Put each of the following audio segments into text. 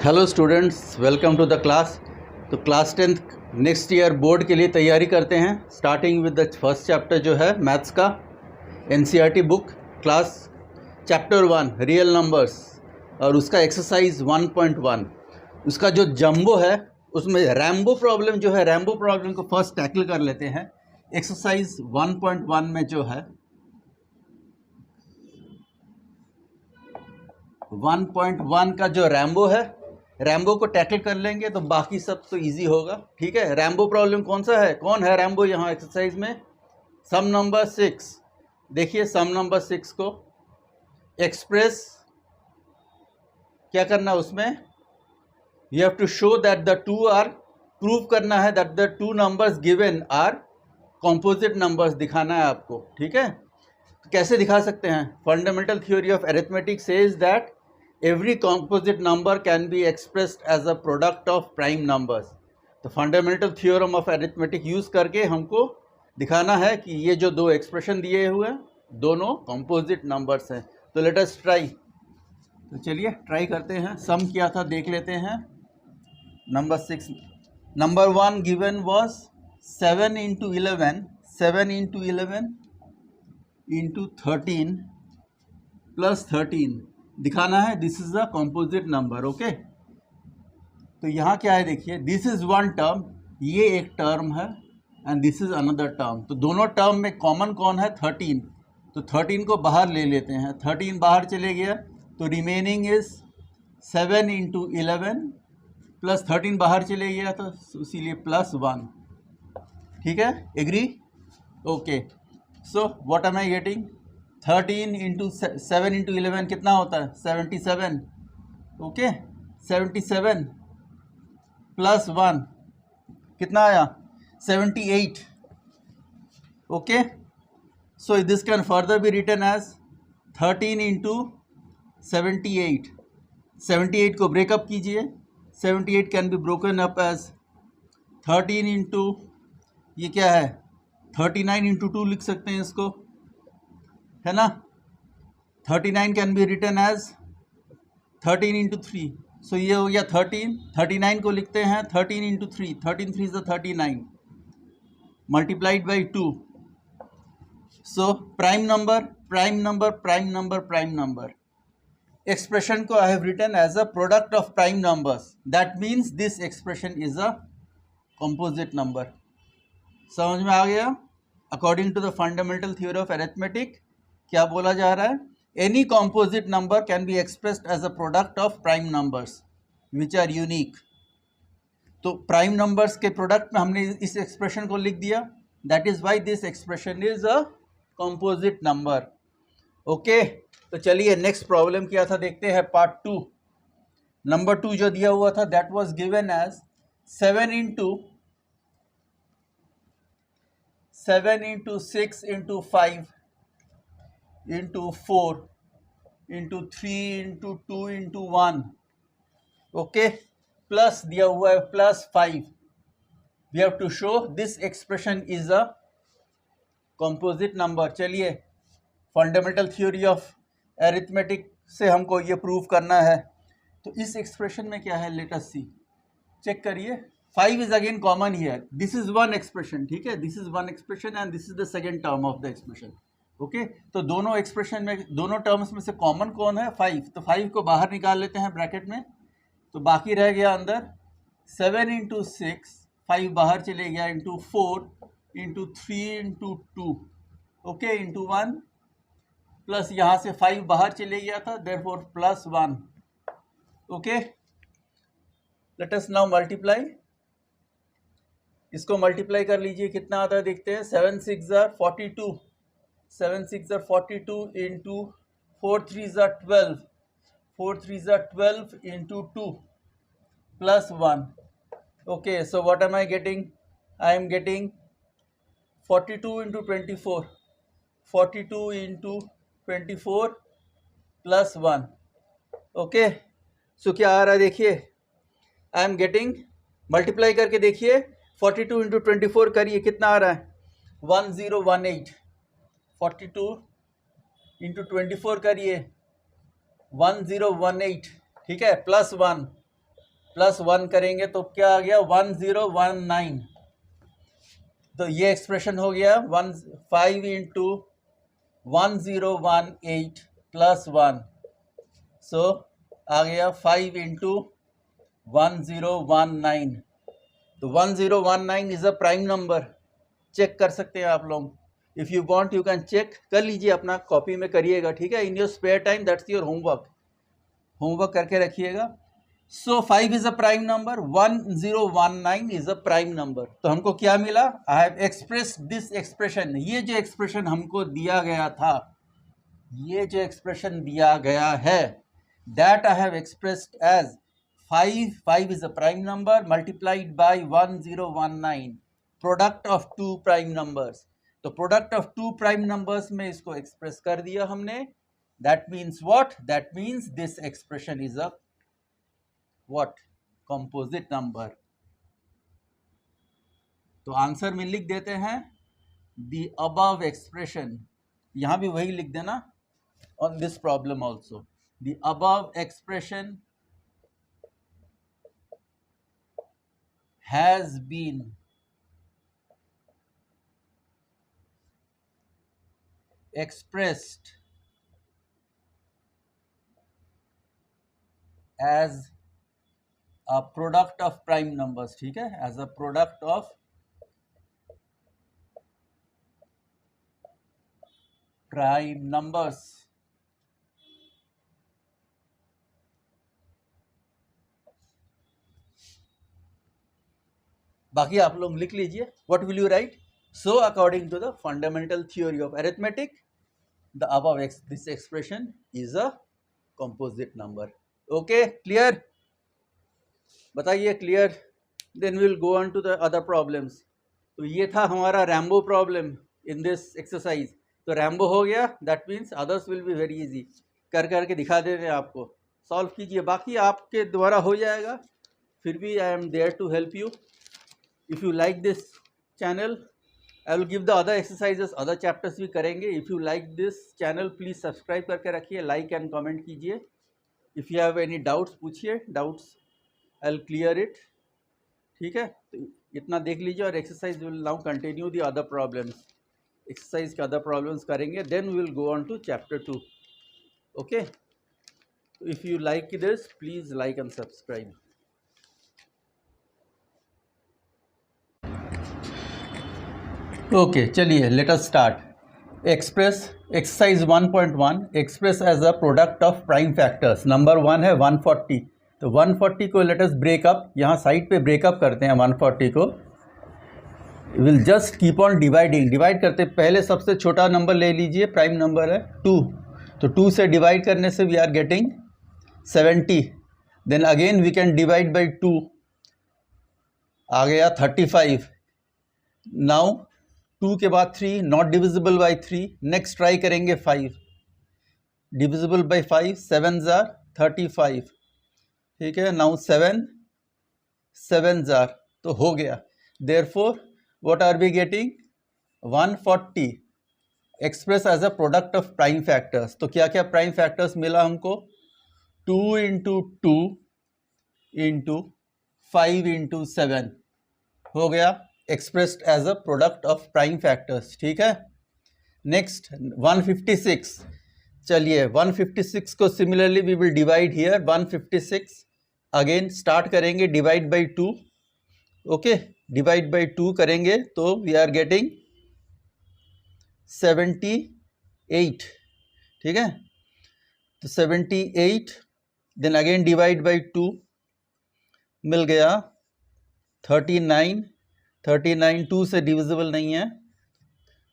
Hello students, welcome to the class. तो class 10th next year board के लिए तैयारी करते हैं, starting with the first chapter जो है मैथ्स का NCERT book class chapter 1 real numbers और उसका एक्सरसाइज 1.1। उसका जो जंबो है उसमें रैम्बो प्रॉब्लम जो है, रैम्बो प्रॉब्लम को फर्स्ट टैकल कर लेते हैं। एक्सरसाइज 1.1 में जो है 1.1 का जो रैम्बो है, रैम्बो को टैकल कर लेंगे तो बाकी सब तो इजी होगा। ठीक है, रैम्बो प्रॉब्लम कौन सा है, कौन है रैम्बो यहाँ एक्सरसाइज में? सम नंबर 6। देखिए सम नंबर 6 को एक्सप्रेस क्या करना है उसमें, you have to show that the two are, prove करना है that the two numbers given are composite numbers, दिखाना है आपको। ठीक है, तो कैसे दिखा सकते हैं? Fundamental theory of arithmetic says that every composite number can be expressed as a product of prime numbers। तो fundamental theorem of arithmetic use करके हमको दिखाना है कि ये जो दो एक्सप्रेशन दिए हुए हैं दोनों कंपोजिट नंबर्स हैं। तो लेट अस ट्राई। तो चलिए ट्राई करते हैं। सम किया था देख लेते हैं। Number 6, number 1 given was 7 into 11, 7 into 11 into 13 plus 13 दिखाना है। This is a composite number. Okay, तो यहाँ क्या है देखिए, दिस इज वन टर्म, ये एक टर्म है and this is another term. तो दोनों टर्म में कॉमन कौन है? 13। तो 13 को बाहर ले लेते हैं। 13 बाहर चले गया तो रिमेनिंग इज 7 into 11 प्लस 13 बाहर चले गया तो इसीलिए प्लस 1। ठीक है, agree? Okay, so what am I getting? 13 into 7 into 11 कितना होता है? 77। ओके, 77 प्लस 1 कितना आया? 78। Okay, so this can further be written as 13 into 78। 78 को ब्रेकअप कीजिए। 78 can be broken up as 13 into, ये क्या है, 39 into 2 लिख सकते हैं इसको, है ना। 39 can be written as 13 into 3। सो ये हो गया 13। 39 को लिखते हैं 13 into 3, 13 3 is 39 multiplied by 2। So prime number, prime number, prime number, prime number. Expression को I have written as a product of prime numbers. That means this expression is a composite number. समझ में आ गया? According to the fundamental theory of arithmetic क्या बोला जा रहा है? Any composite number can be expressed as a product of prime numbers which are unique. तो प्राइम नंबर्स के प्रोडक्ट में हमने इस एक्सप्रेशन को लिख दिया। That is why this expression is a composite number. Okay, तो चलिए नेक्स्ट प्रॉब्लम क्या था देखते हैं, पार्ट 2। नंबर 2 जो दिया हुआ था that was given as 7 into 6 into 5 into 4 into 3 into 2 into 1। Okay, plus दिया हुआ है plus 5। We have to show this expression is a composite number. चलिए फंडामेंटल थ्योरी ऑफ अरिथमेटिक से हमको ये प्रूव करना है। तो इस एक्सप्रेशन में क्या है, लेट अस सी, चेक करिए। 5 is again common here. This is one expression. ठीक है, this is one expression and this is the second term of the expression. Okay, तो दोनों एक्सप्रेशन में, दोनों टर्म्स में से कॉमन कौन है? 5। तो 5 को बाहर निकाल लेते हैं ब्रैकेट में, तो बाकी रह गया अंदर 7 into 6, 5 बाहर चले गया, into 4 into 3 into 2, okay, into 1 plus यहाँ से 5 बाहर चले गया था, therefore plus 1। Okay, let us now multiply. इसको मल्टीप्लाई कर लीजिए, कितना आता है देखते हैं। 7 6 are 42, 7 6 are 42 into 4 3 are 12, 4 3 are 12 into 2 plus 1। Okay, so what am I getting? I am getting 42 into 24, 42 into 24 plus 1। Okay, so क्या आ रहा है देखिए, I am getting, मल्टीप्लाई करके देखिए, 42 into 24 करिए, कितना आ रहा है? 1018। 42 into 24 करिए, 1018। ठीक है, प्लस 1 प्लस 1 करेंगे तो क्या आ गया 1019। तो ये एक्सप्रेशन हो गया 5 इंटू 1018 प्लस 1, सो आ गया 5 इंटू 1019। तो 1019 is a prime number, check कर सकते हैं आप लोग। If you want you can check कर लीजिए, अपना कॉपी में करिएगा, ठीक है, in your spare time, that's your homework करके रखिएगा। So 5 is a prime number, 1019 is a prime number. तो हमको क्या मिला, I have express this expression, ये जो एक्सप्रेशन हमको दिया गया था, ये जो एक्सप्रेशन दिया गया है, that I have expressed as 5 is a prime number multiplied by 1019, product of two prime numbers. तो product of two prime numbers में इसको एक्सप्रेस कर दिया हमने। That means what, that means this expression is a what, composite number. तो answer में लिख देते हैं द अबव एक्सप्रेशन, यहां भी वही लिख देना on this problem also, the above expression has been expressed as a product of prime numbers, ठीक है, as a product of prime numbers। बाकी आप लोग लिख लीजिए, what will you write. So according to the fundamental theory of arithmetic, the above this expression is a composite number. Okay, clear, बताइए clear, then will go on to the other problems. तो ये था हमारा रैम्बो problem in this exercise. तो रैम्बो हो गया, that means others will be very easy, कर करके दिखा दे रहे हैं आपको, सॉल्व कीजिए, बाकी आपके द्वारा हो जाएगा। फिर भी I am there to help you. If you like this channel, I will give the other exercises, other chapters भी करेंगे। If you like this channel, please subscribe करके रखिए, लाइक एंड कमेंट कीजिए। If you have any doubts पूछिए, doubts I will clear it, ठीक है। तो इतना देख लीजिए, और exercise will now continue the other problems, exercise के अदर प्रॉब्लम्स करेंगे, then we will go on to chapter 2। Okay, if you like this, please like and subscribe. Okay, चलिए let us start. Express exercise 1.1, express as a product of prime factors. Number 1 है 140। तो 140 को let us break up, यहाँ side पे break up करते हैं 140 को। Will just keep on dividing, divide करते, पहले सबसे छोटा नंबर ले लीजिए, प्राइम नंबर है 2, तो 2 से डिवाइड करने से we are getting 70। Then again we can divide by 2, आ गया 35। नाउ 2 के बाद 3, not divisible by 3, next try करेंगे 5, डिविजिबल बाई 5, 7 जार 35, ठीक है। नाउ 7 जार, तो हो गया। Therefore what are we getting, 140 express as a product of prime factors. तो क्या क्या प्राइम फैक्टर्स मिला हमको, 2 इंटू 2 इंटू 5 इंटू 7 हो गया, expressed as a product of prime factors, ठीक है। नेक्स्ट 156, चलिए 156 को similarly we will divide here, 156 again start करेंगे divide by 2, okay, divide by 2 करेंगे तो वी आर गेटिंग 78, ठीक है। तो 78, देन अगेन डिवाइड बाई 2, मिल गया 39, 2 से डिविजिबल नहीं है,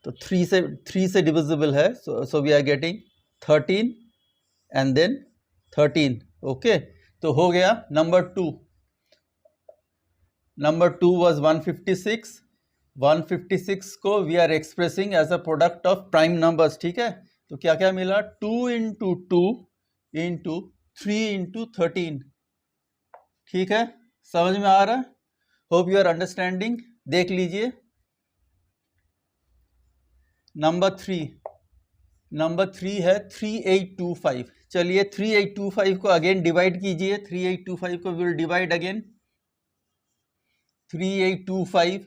तो 3 से डिविजिबल है, so we are getting 13 and then 13, okay. तो हो गया नंबर 2। नंबर 2 वाज 156, 156 को we are expressing as a product of prime numbers, ठीक है। तो क्या क्या मिला, 2 इंटू 2 इंटू 3 इंटू 13, ठीक है, समझ में आ रहा है, होप यू आर अंडरस्टैंडिंग। देख लीजिए नंबर 3, नंबर 3 है 3825। चलिए 3825 को अगेन डिवाइड कीजिए। 3825 को will divide again. 3825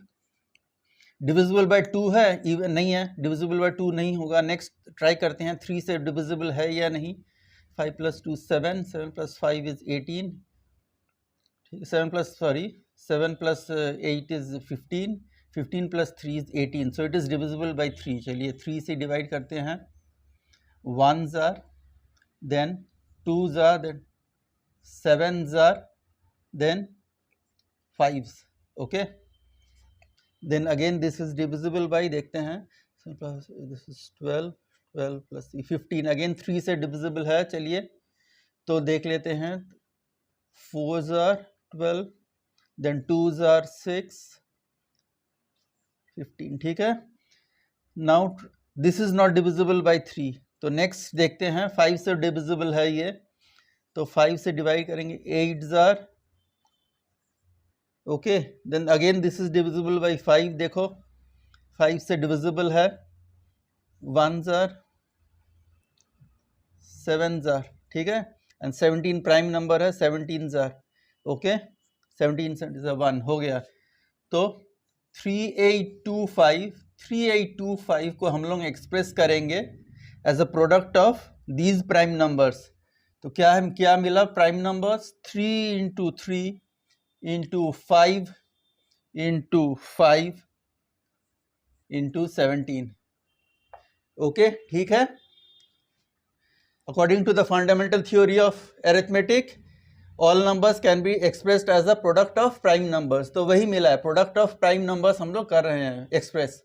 divisible by 2 है? इवन नहीं है, डिविजिबल बाय 2 नहीं होगा। नेक्स्ट ट्राई करते हैं 3 से डिविजिबल है या नहीं। 5 + 2 7, 7 + 5 is 18, 7 + 8 is 15, 15 + 3 is 18, so it is divisible bye 3। चलिए 3 से डिवाइड करते हैं। 1s are, then 2s are, then 7s are, then 5s, okay, then again this is divisible by, देखते हैं, this is 12, 12 + 3 15, again 3 से divisible है। चलिए तो देख लेते हैं। 4s are 12, then 2s are 6, 15, ठीक है। now this is not divisible by 3, तो नेक्स्ट देखते हैं। 5 से डिविजिबल है ये, तो 5 से डिवाइड करेंगे। 8s are, okay, then again this is divisible by 5, देखो 5 से डिविजिबल है। 1s are, 7s are, ठीक है, एंड 17 प्राइम नंबर है। 17s are, ओके, 17 1 हो गया। तो 3825 को हम लोग एक्सप्रेस करेंगे as a product of these prime numbers. तो क्या मिला प्राइम नंबर्स? 3 × 3 × 5 × 5 × 17, ओके, ठीक है। According to the fundamental theory of arithmetic, all numbers can be expressed as a product of prime numbers. तो वही मिला है, प्रोडक्ट ऑफ प्राइम नंबर्स हम लोग कर रहे हैं एक्सप्रेस।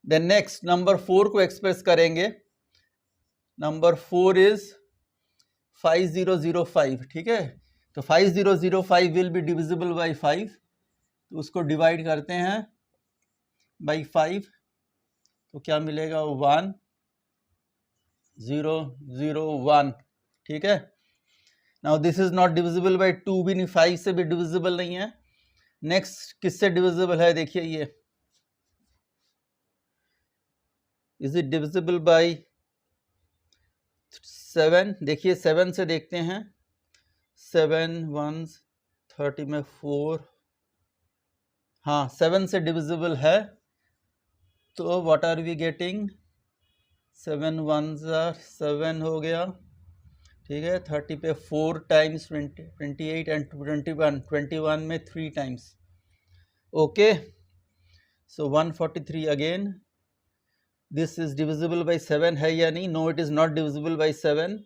देन नेक्स्ट नंबर 4 को एक्सप्रेस करेंगे। नंबर 4 इज 5005, ठीक है। तो 5005 विल बी डिविजिबल बाय 5, तो उसको डिवाइड करते हैं बाय 5, तो क्या मिलेगा? 1001, ठीक है। Now this is not divisible bye 2 भी नहीं, 5 से भी डिविजिबल नहीं है। नेक्स्ट किससे डिविजिबल है? देखिए ये, इज इट डिविजिबल बाय 7? देखिए 7 से देखते हैं। 7 1 30 में 4, हाँ 7 से डिविजिबल है। तो what are we getting? 7 1s are 7 हो गया, ठीक है। 30 पे 4 टाइम्स 28 एंड 21 में 3 times, okay. So 143 again. This is divisible by 7 है या नहीं? No, it is not divisible by 7।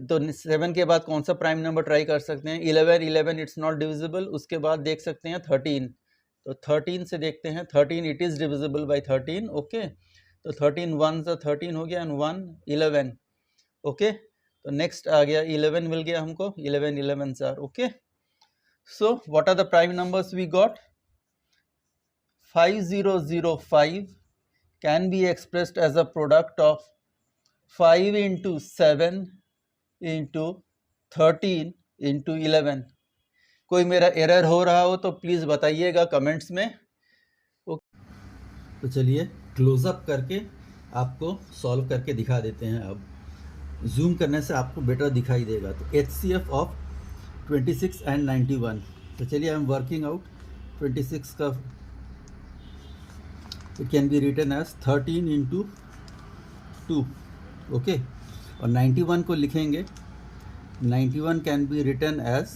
तो 7 के बाद कौन सा प्राइम नंबर ट्राई कर सकते हैं? 11 इट्स नॉट डिविजिबल। उसके बाद देख सकते हैं 13, तो 13 से देखते हैं। 13 it is divisible by 13, okay. तो 13 1s are 13 हो गया, एंड 1 11, ओके। तो नेक्स्ट आ गया 11 मिल गया हमको। 11 11s are, okay. So what are the prime numbers we got? 5005 can be expressed as a product of 5 × 7 × 13 × 11। कोई मेरा एरर हो रहा हो तो प्लीज़ बताइएगा कमेंट्स में। तो चलिए क्लोजअप करके आपको सॉल्व करके दिखा देते हैं। अब जूम करने से आपको बेटर दिखाई देगा। तो HCF ऑफ 26 and 91। तो चलिए आई एम वर्किंग आउट 26 का। It can be written as 13 × 2, okay. और 91 को लिखेंगे। 91 कैन बी रिटन एज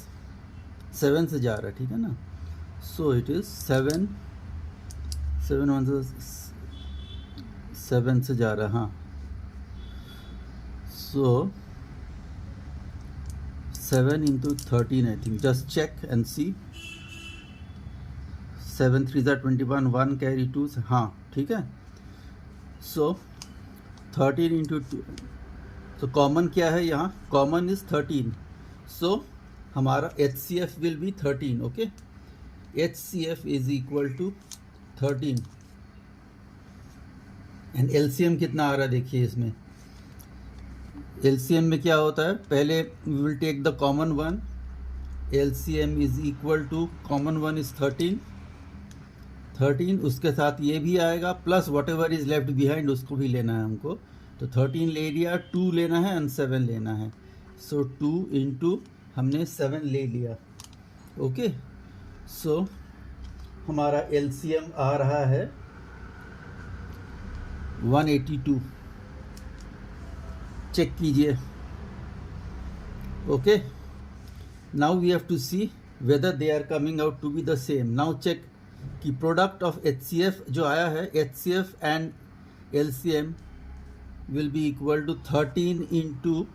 7 से जा रहा है, ठीक है ना। सो इट इज़ 7 7 से जा रहा है, हाँ। So 7 × 13 I think, just check and see. 7 3s are 21, 1 carry 2, हाँ ठीक है। सो 13 × 2, तो कॉमन क्या है यहाँ? Common is 13। सो हमारा HCF will be 13, okay. HCF is equal to 13 and LCM कितना आ रहा है देखिए इसमें। LCM में क्या होता है? पहले we will take the common one. LCM is equal to, common one is 13, उसके साथ ये भी आएगा plus whatever is left behind उसको भी लेना है हमको, तो 13 ले लिया, 2 लेना है एंड 7 लेना है। सो 2 इंटू हमने 7 ले लिया। ओके, सो हमारा LCM आ रहा है 182। चेक कीजिए। Okay, now we have to see whether they are coming out to be the same. Now check कि प्रोडक्ट ऑफ HCF जो आया है, HCF and LCM will be equal to 13 into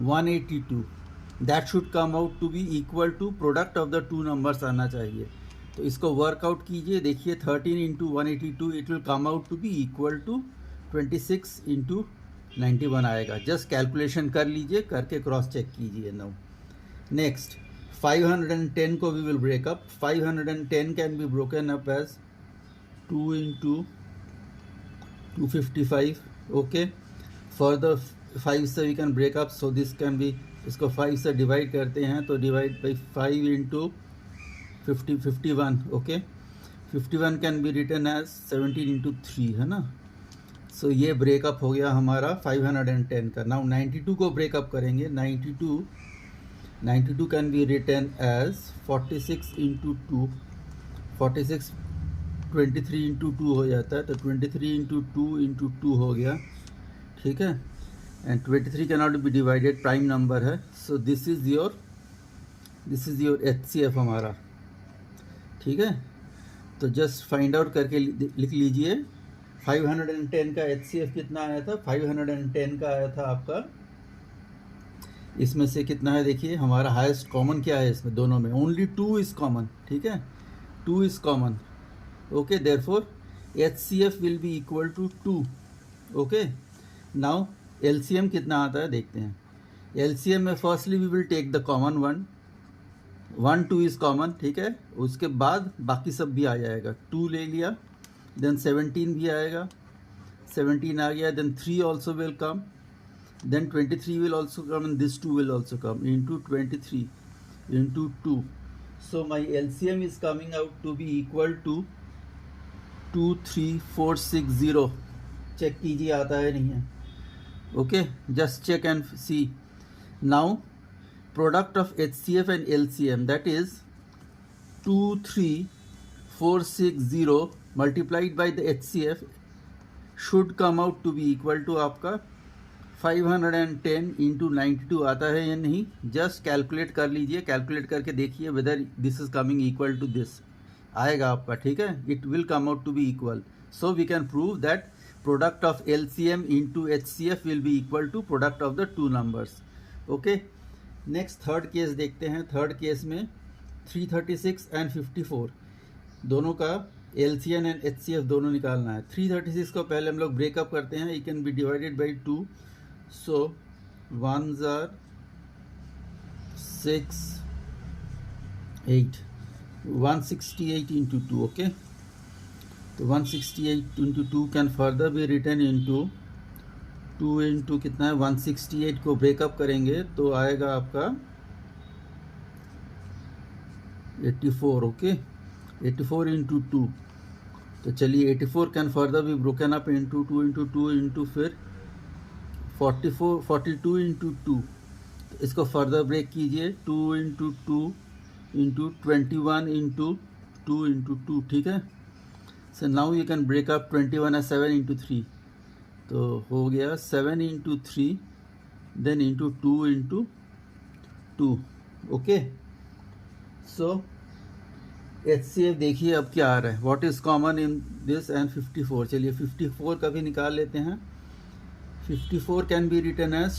182. That should come out to be equal to product of the two numbers आना चाहिए। तो इसको workout कीजिए, देखिए 13 into 182 it will come out to be equal to 26 into 91 आएगा। Just calculation कर लीजिए, करके क्रॉस चेक कीजिए। नाउ नेक्स्ट 510 को we will break up. 510 can be broken up as 2 into 255। Okay, further 5 से we can break up, so this can be, इसको 5 से divide करते हैं तो divide by 5 into 51। Okay, 51 can be written as 17 into 3, है ना। सो ये ब्रेकअप हो गया हमारा 510 का। नाउ 92 को ब्रेकअप करेंगे। 92 can be written as 46 into 2। 46 23 into 2 हो जाता है, तो 23 इंटू 2 इंटू 2 हो गया, ठीक है। And 23 can not be divided, prime number है। So this is your HCF हमारा, ठीक है। तो जस्ट फाइंड आउट करके लिख लीजिए 510 का HCF कितना आया था। 510 का आया था आपका, इसमें से कितना है देखिए, हमारा हाईएस्ट कॉमन क्या है इसमें दोनों में, ओनली 2 इज़ कॉमन, ठीक है, 2 is common. Okay, therefore HCF will be equal to 2। Okay, now LCM कितना आता है देखते हैं। LCM में firstly we will take the common 1 2 is common, ठीक है। उसके बाद बाकी सब भी आ जाएगा। 2 ले लिया, देन 17 भी आएगा, 17 आ गया, then 3 also will come, then 23 will also come, and this 2 will also come, into 23 into 2। So my LCM is coming out to be equal to 23460। Check कीजिए आता है नहीं है। Okay, just check and see. Now product of HCF and LCM, that is 23460 multiplied by the HCF should come out to be equal to आपका 510 into 92 आता है या नहीं। जस्ट कैलकुलेट कर लीजिए, कैलकुलेट करके देखिए whether this is coming equal to this, आएगा आपका, ठीक है। It will come out to be equal, so we can prove that product of LCM into HCF will be equal to product of the two numbers. Okay, next third case देखते हैं। Third case में 336 and 54 दोनों का LCM and HCF दोनों निकालना है। 336 को पहले हम लोग ब्रेकअप करते हैं। It can be divided by 2, so 1s are 6 8 168 into 2। Okay, तो 168 into 2 कैन further be written into 2 into कितना है 168 को ब्रेकअप करेंगे तो आएगा आपका 84। ओके, 84 इंटू 2, तो चलिए 84 can further be broken up into 2 into 2 into फिर 42 इंटू 2। तो इसको फर्दर ब्रेक कीजिए, 2 इंटू 2 इंटू 21 इंटू 2 इंटू 2, ठीक है। So now you can break up 21 है 7 इंटू 3, तो हो गया 7 into 3 then into 2 into 2। Okay, so HCF देखिए अब क्या आ रहा है, what is common in this and 54। चलिए 54 का भी निकाल लेते हैं। 54 can be written as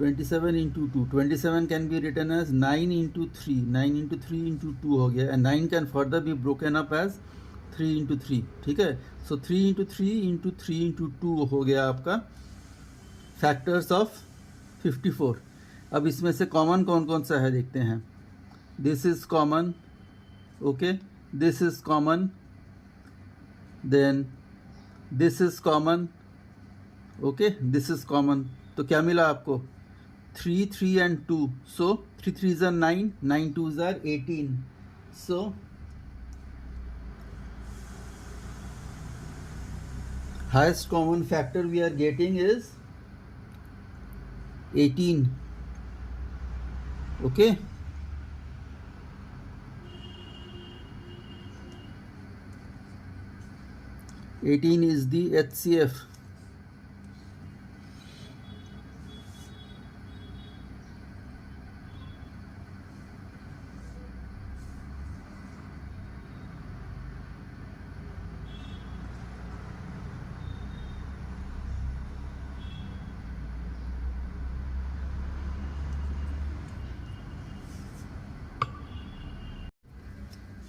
27 into 2। 27 can be written as 9 into 3, 9 into 3 into 2 हो गया, and 9 can further be broken up as 3 into 3, ठीक है। सो 3 इंटू 3 इंटू 3 इंटू 2 हो गया आपका फैक्टर्स ऑफ 54। अब इसमें से कॉमन कौन कौन सा है देखते हैं। This is common, okay, this is common, then this is common, okay, this is common. तो क्या मिला आपको 3 3 and 2, so 3 3s are 9, 9 2s are 18। So highest common factor we are getting is 18. Okay, eighteen is the HCF.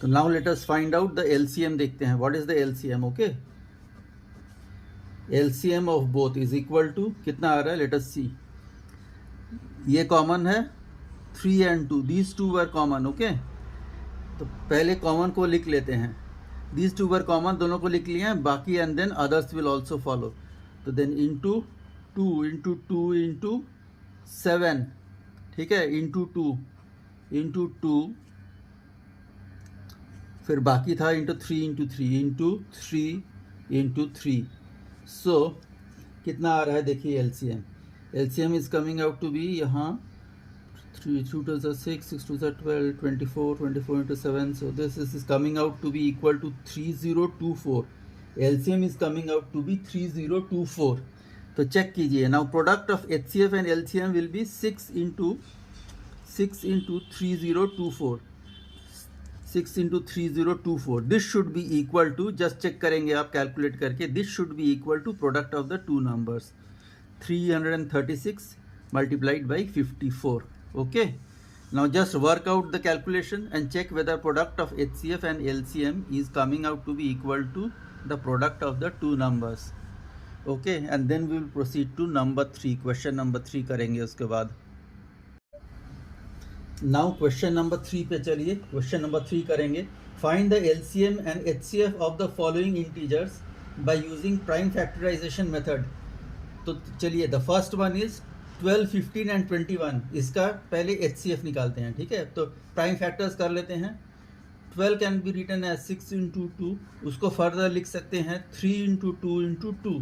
तो now let us find out the LCM देखते हैं. What is the LCM? Okay, LCM of both is equal to कितना आ रहा है? Let us see. ये common है 3 and 2, these two were common. Okay, तो पहले कॉमन को लिख लेते हैं. दीज टू वर कॉमन, दोनों को लिख लिए हैं, बाकी and then others will also follow. तो देन इंटू 2 इंटू 2 इंटू 7, ठीक है, इंटू 2 फिर बाकी था into 3 into 3 into 3 into 3. So कितना आ रहा है देखिए LCM. LCM is coming out to be यहाँ 3 2 2 6 6 2 12 24 into 7. So this is coming out to be equal to 3024. LCM is coming out to be 3024. तो चेक कीजिए. Now product of HCF and LCM will B 6 into 3024. 6 into 3024. This should be equal to, just check करेंगे आप calculate करके, this should be equal to product of the two numbers 336 multiplied by 54. Okay, now just work out the calculation and check whether product of HCF and LCM is coming out to be equal to the product of the two numbers. Okay, and then we will proceed to number 3. Question number 3 करेंगे उसके बाद. Now question number 3 पे चलिए. Question number 3 करेंगे. Find the LCM and HCF of the following integers by using prime factorization method. तो चलिए, the first one is 12, 15 and 21. इसका पहले HCF निकालते हैं. ठीक है, तो प्राइम फैक्टर्स कर लेते हैं. 12 can be written as 6 into 2, उसको फर्दर लिख सकते हैं 3 इंटू 2 इंटू 2.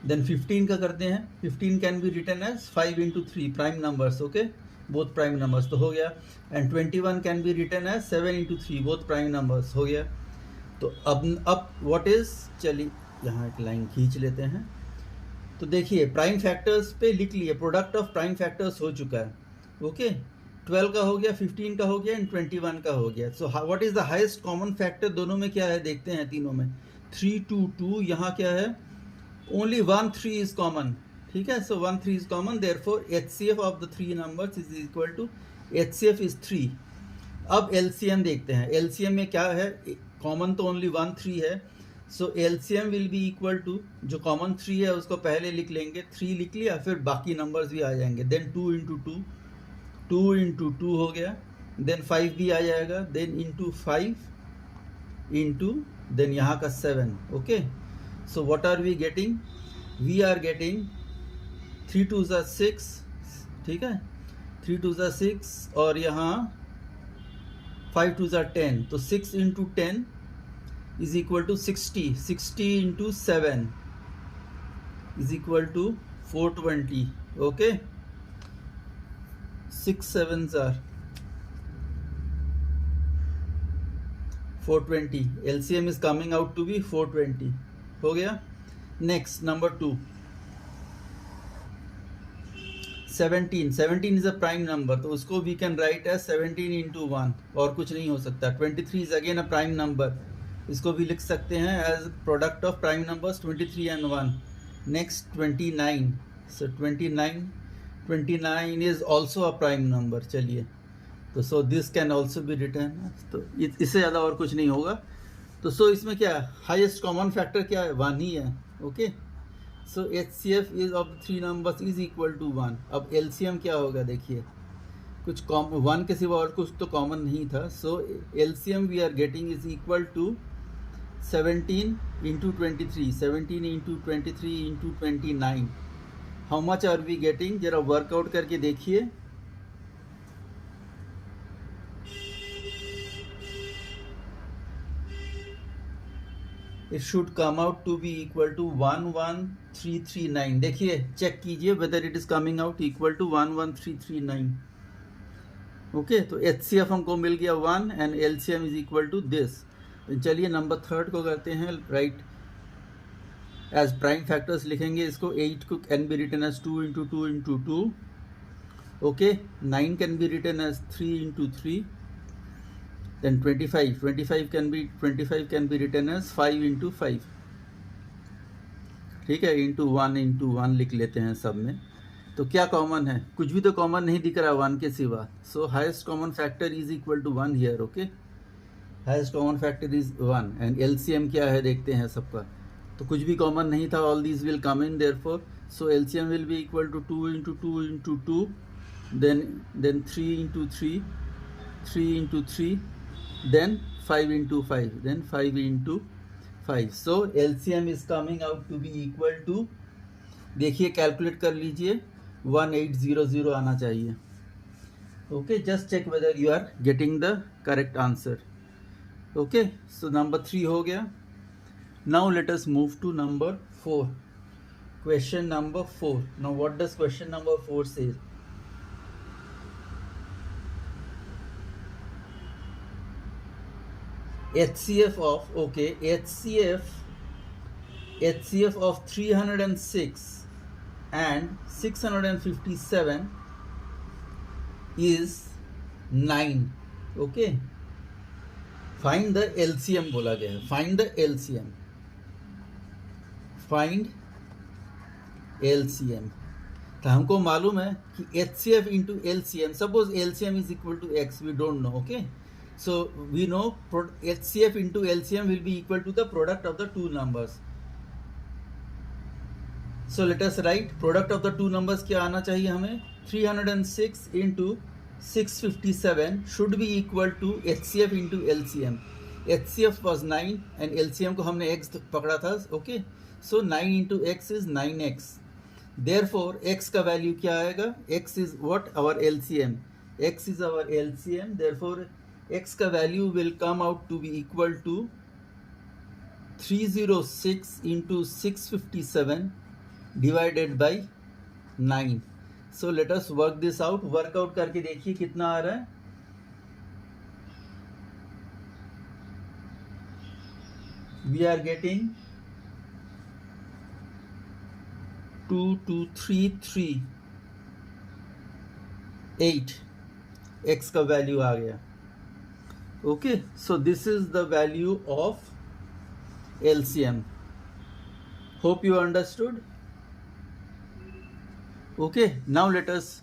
देन 15 का करते हैं. 15 can be written as 5 into 3, prime numbers. Okay, both prime numbers तो हो गया. And 21 can be written as 7 into 3, both prime numbers. हो गया. तो अब व्हाट इज, चलिए यहाँ एक लाइन खींच लेते हैं. तो देखिए, प्राइम फैक्टर्स पे लिख लिए, प्रोडक्ट ऑफ प्राइम फैक्टर्स हो चुका है. ओके, 12 का हो गया, 15 का हो गया एंड 21 का हो गया. So what is the highest common factor दोनों में क्या है देखते हैं. तीनों में 3 2 2, यहाँ क्या है, ओनली 1 3 इज कॉमन. ठीक है, so 1 3 is common, therefore HCF of the three numbers is equal to HCF is 3. अब LCM देखते हैं. LCM में क्या है, कॉमन तो ओनली 1 3 है. So LCM will be equal to, जो कॉमन 3 है उसको पहले लिख लेंगे, 3 लिख लिया, फिर बाकी नंबर्स भी आ जाएंगे. देन 2 इंटू 2, 2 इंटू 2 हो गया. देन 5 भी आ जाएगा. देन इंटू 5 इंटू, देन यहाँ का 7. Okay, so what are we getting, we are getting 3 2 6. ठीक है, 3 2 6 और यहाँ 5 2 10. तो 6 into 10 is equal to 60. 60 into 7 is equal to 420. Okay, 6 7s are 420. LCM is coming out to be 420. हो गया. Next, number 2, 17. 17 is a prime number, तो उसको we can write as 17 into 1, और कुछ नहीं हो सकता. 23 is again a prime number, इसको भी लिख सकते हैं as product of prime numbers 23 and 1. Next 29. So 29 is also a prime number. चलिए, तो so this can also be return. तो इससे ज़्यादा और कुछ नहीं होगा. तो सो इसमें क्या है, हाईएस्ट कॉमन फैक्टर क्या है, 1 ही है. Okay, so HCF is of 3 numbers is equal to 1. अब LCM क्या होगा देखिए, कुछ 1 के सिवा और कुछ तो कॉमन नहीं था. So LCM we are getting is equal to 17 into 23. 17 into 23 into 29. How much are we getting, जरा वर्कआउट करके देखिए. It should come out to be equal to 11339. देखिए चेक कीजिए whether it is coming out equal to 11339. Okay, तो HCF हमको मिल गया 1 and LCM is equal to this. चलिए नंबर थर्ड को करते हैं. राइट, एज प्राइम फैक्टर्स लिखेंगे इसको. 8 को can be written as 2 into 2 into 2. Okay, 9 can be written as 3 into 3. Then 25 can be written as 5 into 5. ठीक है, into 1 लिख लेते हैं सब में. तो क्या कॉमन है? कुछ भी तो कॉमन नहीं दिख रहा 1 के सिवा. So highest common factor is equal to 1 here. Okay, highest common factor is 1 and LCM क्या है देखते हैं सबका. तो कुछ भी कॉमन नहीं था. All these will come in therefore. So LCM will be equal to 2 into 2 into 2, then 3 into 3, 3 into 3, then 5 into 5, then 5 into 5. So LCM is coming out to be equal to, देखिए calculate कर लीजिए, 1800 आना चाहिए. Okay, just check whether you are getting the correct answer. Okay, so number 3 हो गया. Now let us move to number 4. Question number 4. Now what does question number 4 say? HCF of 306 and 657 is 9. Okay, find the LCM बोला गया है. Find the LCM. तो हमको मालूम है कि HCF into LCM. Suppose LCM is equal to X. We don't know. Okay. So we know HCF into LCM will be equal to the product of the two numbers. So let us write product of the two numbers. क्या आना चाहिए हमें? 306 into 657 should be equal to HCF into LCM. HCF was 9 and LCM को हमने X पकड़ा था. Okay, so 9 into X is 9X. Therefore X का value क्या आएगा? X is what? Our LCM. X is our LCM. Therefore X का value will come out to be equal to 306 into 657 divided by 9. So let us work this out. Workout करके देखिए कितना आ रहा है. We are getting 2233.8. X का value आ गया. Okay, so this is the value of LCM. Hope you understood. Okay, now let us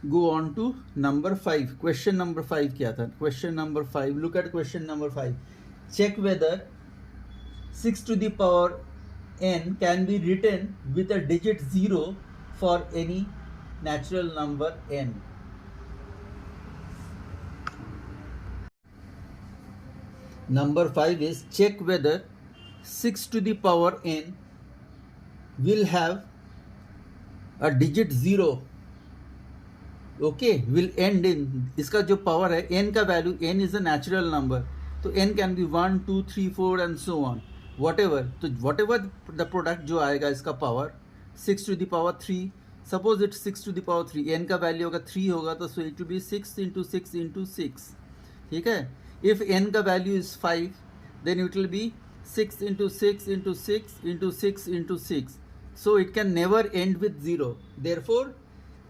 go on to number 5. Question number 5 क्या था? Question number 5. Look at question number 5. Check whether 6 to the power n can be written with a digit 0 for any natural number n. Number 5 is check whether 6 to the power n will have a digit 0. Okay, will end in, इसका जो power है n का value, n is a natural number, तो n can be 1 2 3 4 and so on, whatever. तो whatever the product जो आएगा इसका power 6 to the power 3, suppose it's 6 to the power 3, n का वैल्यू होगा 3 होगा, तो so it will be 6 into 6 into 6. ठीक है. If n का value is 5, then it will be 6 into 6 into 6 into 6 into 6. So it can never end with 0. Therefore,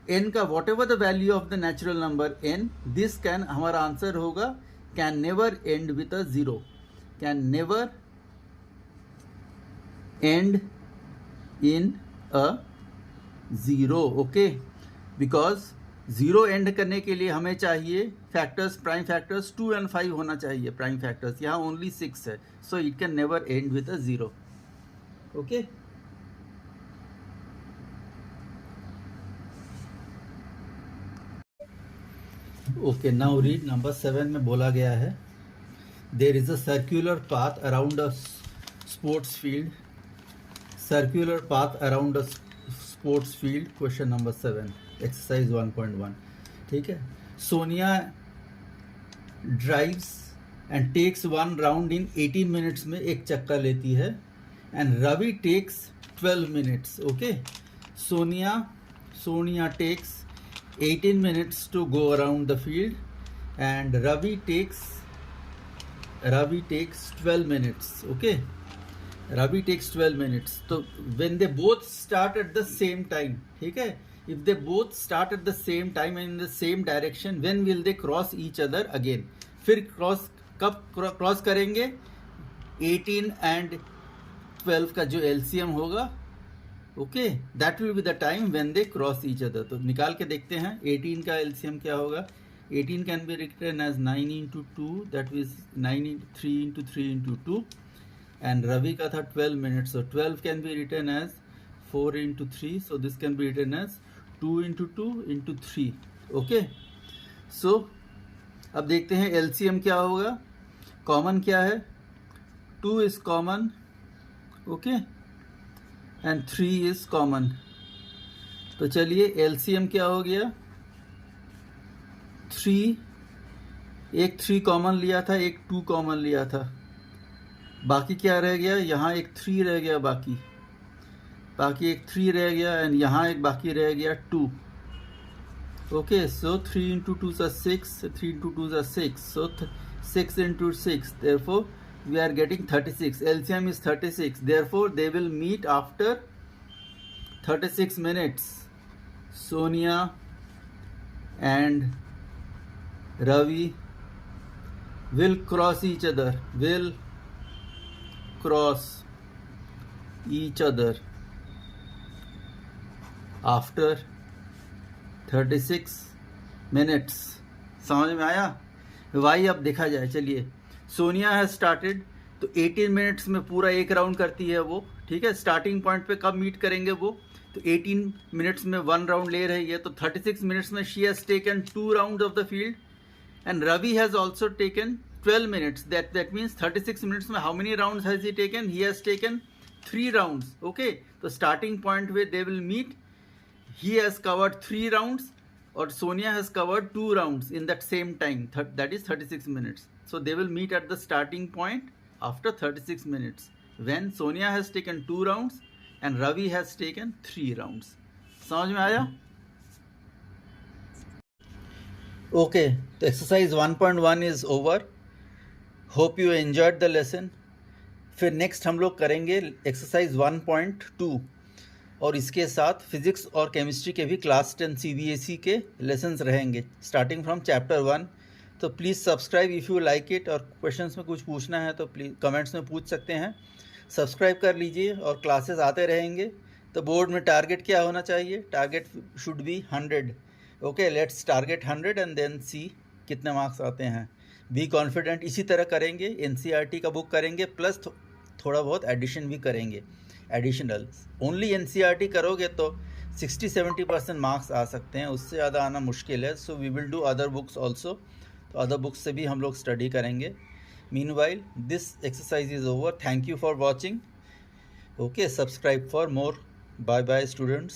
n का whatever the value of the natural number n, this can, हमारा answer होगा can never end with a 0. Can never end in a 0. Okay, because 0 and करने के लिए हमें चाहिए factors, prime factors 2 and 5 होना चाहिए. प्राइम फैक्टर्स यहाँ ओनली 6 है, so it can never end with a 0. Okay, okay, now read number 7 में बोला गया है there is a circular path around a sports field. Circular path around a sports field. Question number 7, exercise 1.1. ठीक है. Sonia drives and takes 1 round in 18 minutes में एक चक्का लेती है, and Ravi takes 12 minutes. Okay, Sonia takes 18 minutes to go around the field, and Ravi takes 12 minutes. Okay, Ravi takes 12 minutes. So when they both start at the same time, ठीक है, if they both start at the same time and in the same direction, when will they cross each other again? फिर कब cross करेंगे? 18 and 12 का जो LCM होगा, okay, that will be the time when they cross each other. तो निकाल के देखते हैं 18 का LCM क्या होगा. 18 can be written as 9 into 2, that means 3 into 3 into 2, and Ravi का था 12 minutes, so 12 can be written as 4 into 3, so this can be written as 2 into 2 into 3. Okay, so अब देखते हैं LCM क्या होगा. कॉमन क्या है? 2 is common, okay, and 3 is common. तो चलिए LCM क्या हो गया. 3, एक 3 कॉमन लिया था, एक 2 कॉमन लिया था, बाकी क्या रह गया? यहाँ एक 3 रह गया, बाकी एक 3 रह गया, एंड यहाँ एक बाकी रह गया 2. Okay, so 3 into 2 is 6, 3 into 2 is 6, so 6 into 6, therefore we are getting 36. LCM is 36, therefore they will meet after 36 minutes. Sonia and Ravi will cross each other, after 36 minutes. समझ में आया? वाई अब देखा जाए. चलिए, सोनिया हैज स्टार्टेड, तो 18 minutes में पूरा एक राउंड करती है वो, ठीक है. स्टार्टिंग पॉइंट पे कब मीट करेंगे वो? तो 18 मिनट्स में 1 राउंड ले रही है, तो 36 मिनट्स में she has taken 2 round of the field, and Ravi has also taken 12 minutes. That means 36 minutes में how many rounds has he taken? He has taken 3 rounds. Okay, तो starting point where they will meet. He has covered 3 rounds, or Sonia has covered 2 rounds in that same time, that is 36 minutes. So they will meet at the starting point after 36 minutes, when Sonia has taken 2 rounds and Ravi has taken 3 rounds. समझ में आया? Okay, तो exercise 1.1 is over. Hope you enjoyed the lesson. फिर next हम लोग करेंगे exercise 1.2, और इसके साथ फिज़िक्स और केमिस्ट्री के भी क्लास 10 CBSE के लेसन्स रहेंगे स्टार्टिंग फ्रॉम चैप्टर 1. तो please subscribe if you like it, और क्वेश्चंस में कुछ पूछना है तो प्लीज़ कमेंट्स में पूछ सकते हैं. सब्सक्राइब कर लीजिए, और क्लासेस आते रहेंगे. तो बोर्ड में टारगेट क्या होना चाहिए? Target should be 100. Okay, let's target 100 and then see कितने मार्क्स आते हैं. Be confident. इसी तरह करेंगे, NCERT का बुक करेंगे, प्लस थोड़ा बहुत एडिशन भी करेंगे. एडिशनल ओनली NCERT करोगे तो 60-70% मार्क्स आ सकते हैं, उससे ज़्यादा आना मुश्किल है. So we will do other books also. तो अदर बुक्स से भी हम लोग स्टडी करेंगे. Meanwhile this exercise is over. Thank you for watching. Okay, subscribe for more. Bye bye students.